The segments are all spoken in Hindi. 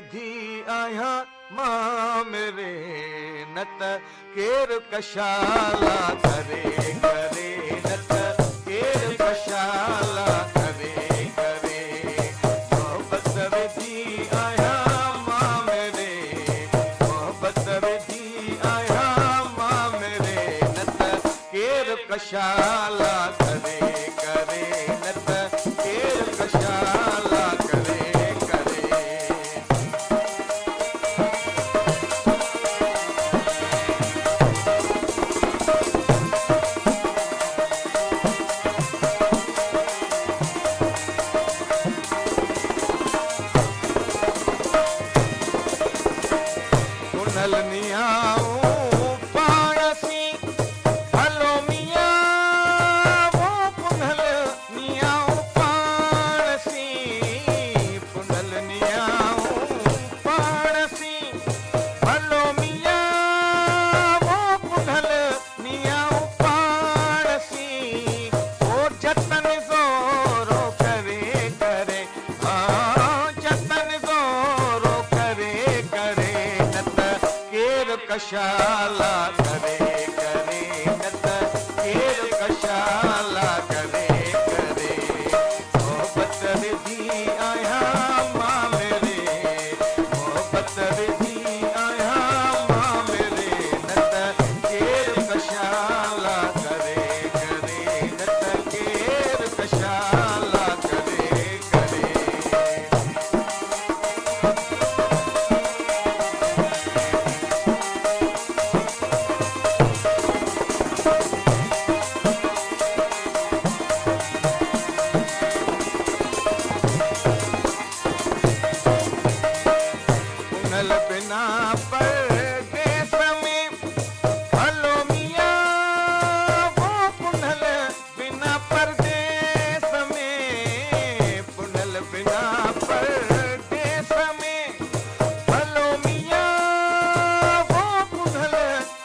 विधी आया मामरे नत केर कशाला करे करे नत केर कशाला करे करे मोहब्बत विधी आया मामरे मोहब्बत विधी आया मामरे नत केर कशाला करे करे नत केर कशाला करे करे पुनल नियाऊं पाणसी हलो मियां वो पुनल नियाऊं पाणसी पुनल नियाऊं पाणसी हलो मियां वो पुनल नियाऊं पाणसी ओ जतन ज़ोरो करे करे जतन ज़ोरो करे करे नत केर कशाला करे करे नत केर कशाला करे करे मोहब्बत विधी आया मामरे मोहब्बत विधी आया मामरे नत केर कशाला करे करे नत केर कशाला करे करे पुनल बिना परदेस में हलो मियां वो पुनल बिना परदेस में पुनल बिना परदेस में हलो मियां वो पुनल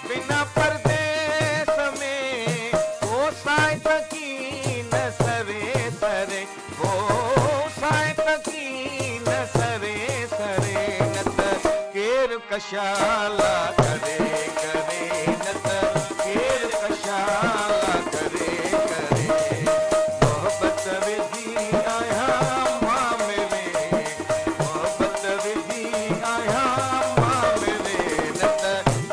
बिना परदेस में वो साइट की न सरे सरे वो साइट की न सरे सरे नत केर कशाला करे करे नत केर कशाला करे करे मोहब्बत विधी आया मामरे मोहब्बत विधी आया मामरे नत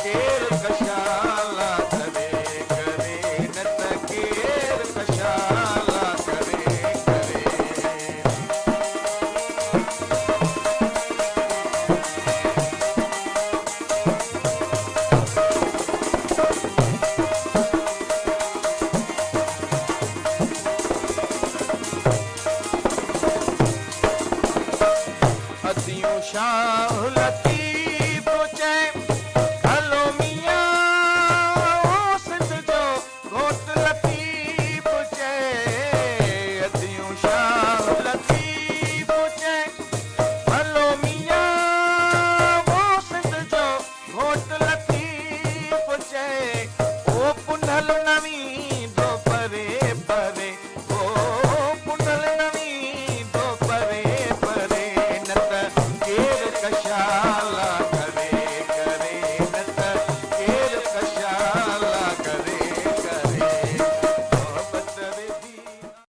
केर कशाला करे करे नत केर कशाला करे करे अतियों शाह लती